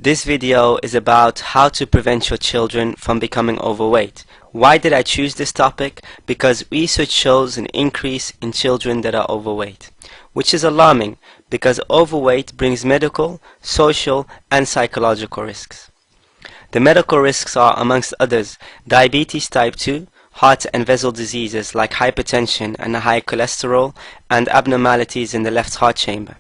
This video is about how to prevent your children from becoming overweight. Why did I choose this topic? Because research shows an increase in children that are overweight, which is alarming because overweight brings medical, social, and psychological risks. The medical risks are, amongst others, diabetes type 2, heart and vessel diseases like hypertension and high cholesterol, and abnormalities in the left heart chamber.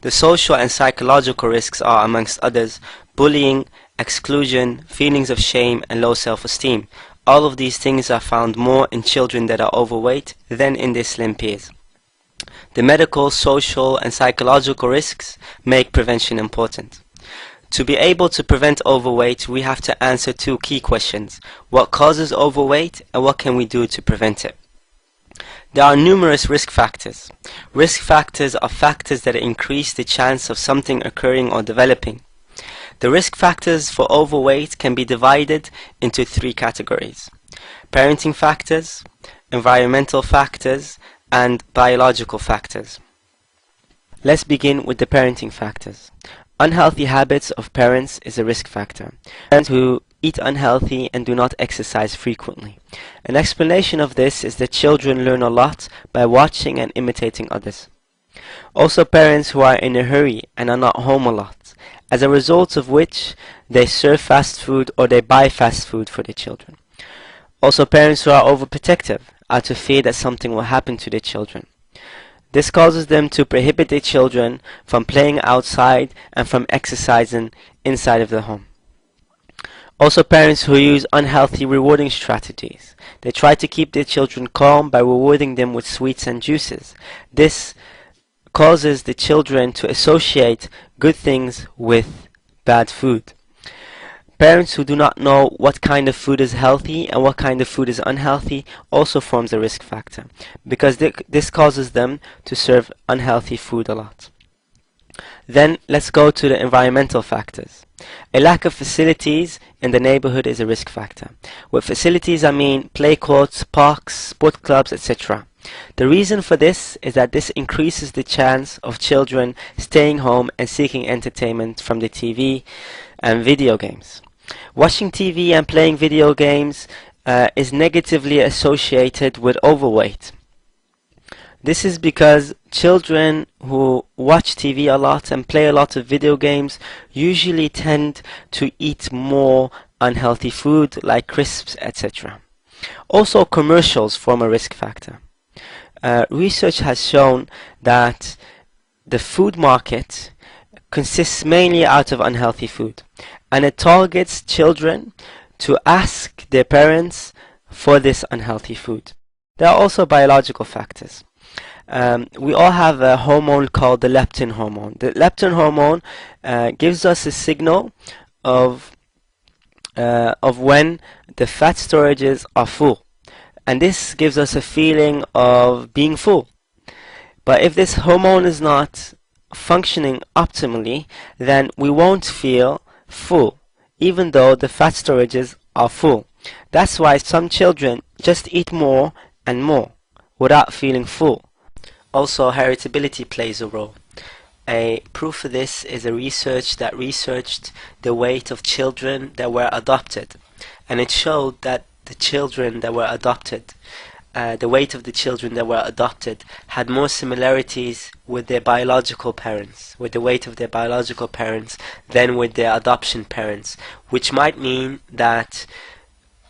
The social and psychological risks are, amongst others, bullying, exclusion, feelings of shame, and low self-esteem. All of these things are found more in children that are overweight than in their slim peers. The medical, social, and psychological risks make prevention important. To be able to prevent overweight, we have to answer two key questions. What causes overweight, and what can we do to prevent it? There are numerous risk factors. Risk factors are factors that increase the chance of something occurring or developing. The risk factors for overweight can be divided into three categories: parenting factors, environmental factors, and biological factors. Let's begin with the parenting factors. Unhealthy habits of parents is a risk factor. Parents who eat unhealthy and do not exercise frequently. An explanation of this is that children learn a lot by watching and imitating others. Also, parents who are in a hurry and are not home a lot, as a result of which they serve fast food or they buy fast food for their children. Also, parents who are overprotective out of fear that something will happen to their children. This causes them to prohibit their children from playing outside and from exercising inside of the home. Also, parents who use unhealthy rewarding strategies. They try to keep their children calm by rewarding them with sweets and juices. This causes the children to associate good things with bad food. Parents who do not know what kind of food is healthy and what kind of food is unhealthy also forms a risk factor, because this causes them to serve unhealthy food a lot. Then let's go to the environmental factors. A lack of facilities in the neighborhood is a risk factor. With facilities I mean play courts, parks, sport clubs, etc. The reason for this is that this increases the chance of children staying home and seeking entertainment from the TV and video games. Watching TV and playing video games is negatively associated with overweight. This is because children who watch TV a lot and play a lot of video games usually tend to eat more unhealthy food like crisps, etc. Also, commercials form a risk factor. Research has shown that the food market consists mainly out of unhealthy food, and it targets children to ask their parents for this unhealthy food. There are also biological factors. We all have a hormone called the leptin hormone. The leptin hormone gives us a signal of when the fat storages are full, and this gives us a feeling of being full. But if this hormone is not functioning optimally, then we won't feel full, even though the fat storages are full. That's why some children just eat more and more without feeling full. Also, heritability plays a role. A proof of this is a research that researched the weight of children that were adopted, and it showed that the children that were adopted, the weight of the children that were adopted had more similarities with their biological parents, with the weight of their biological parents, than with their adoption parents, which might mean that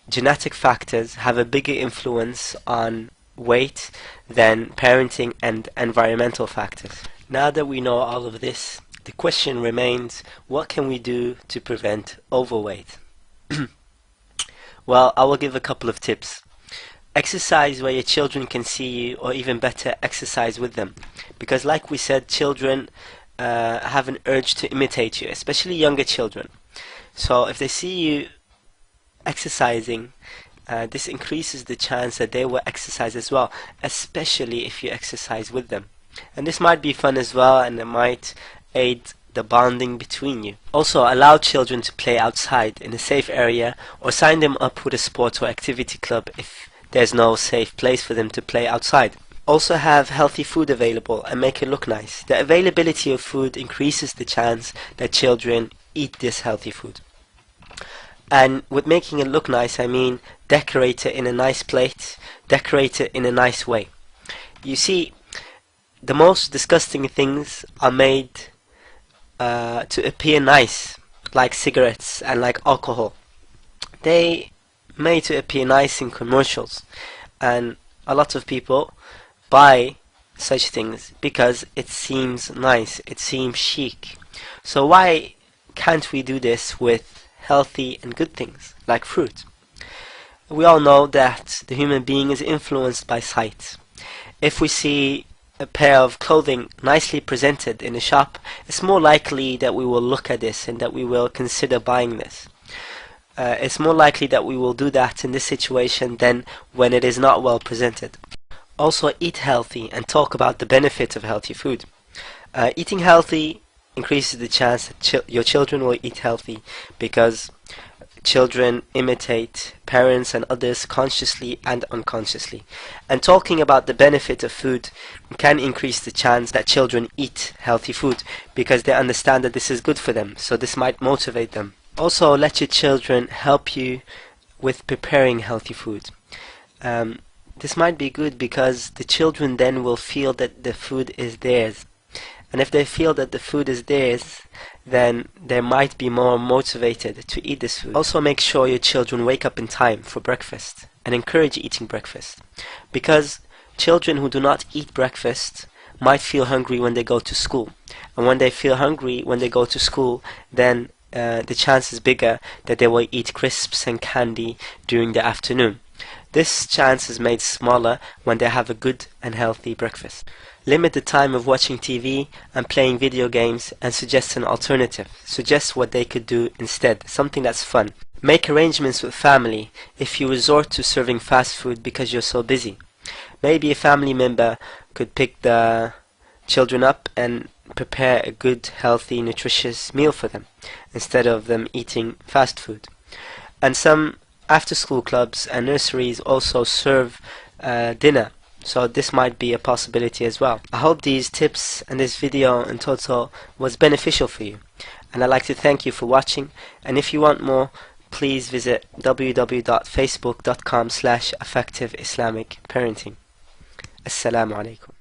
genetic factors have a bigger influence on weight than parenting and environmental factors. Now that we know all of this, the question remains, what can we do to prevent overweight? Well, I will give a couple of tips. Exercise where your children can see you, or even better, exercise with them. Because like we said, children have an urge to imitate you, especially younger children. So if they see you exercising, this increases the chance that they will exercise as well, especially if you exercise with them. And this might be fun as well, and it might aid the bonding between you. Also, allow children to play outside in a safe area, or sign them up with a sport or activity club if there's no safe place for them to play outside. Also, have healthy food available and make it look nice. The availability of food increases the chance that children eat this healthy food. And with making it look nice, I mean decorate it in a nice plate, decorate it in a nice way. You see, the most disgusting things are made to appear nice, like cigarettes and like alcohol. They made to appear nice in commercials, and a lot of people buy such things because it seems nice, it seems chic. So why can't we do this with healthy and good things like fruit? We all know that the human being is influenced by sight. If we see a pair of clothing nicely presented in a shop, it's more likely that we will look at this and that we will consider buying this. It's more likely that we will do that in this situation than when it is not well presented. Also, eat healthy and talk about the benefits of healthy food. Eating healthy increases the chance that your children will eat healthy, because children imitate parents and others consciously and unconsciously. And talking about the benefit of food can increase the chance that children eat healthy food, because they understand that this is good for them, so this might motivate them. Also, let your children help you with preparing healthy food. This might be good because the children then will feel that the food is theirs. And if they feel that the food is theirs, then they might be more motivated to eat this food. Also, make sure your children wake up in time for breakfast and encourage eating breakfast. Because children who do not eat breakfast might feel hungry when they go to school. And when they feel hungry when they go to school, then the chance is bigger that they will eat crisps and candy during the afternoon. This chance is made smaller when they have a good and healthy breakfast. Limit the time of watching TV and playing video games, and suggest an alternative. Suggest what they could do instead, something that's fun. Make arrangements with family if you resort to serving fast food because you're so busy. Maybe a family member could pick the children up and prepare a good, healthy, nutritious meal for them instead of them eating fast food. And some after-school clubs and nurseries also serve dinner, so this might be a possibility as well. I hope these tips and this video in total was beneficial for you, and I'd like to thank you for watching. And if you want more, please visit www.facebook.com/effective Islamic parenting. Assalamu alaikum.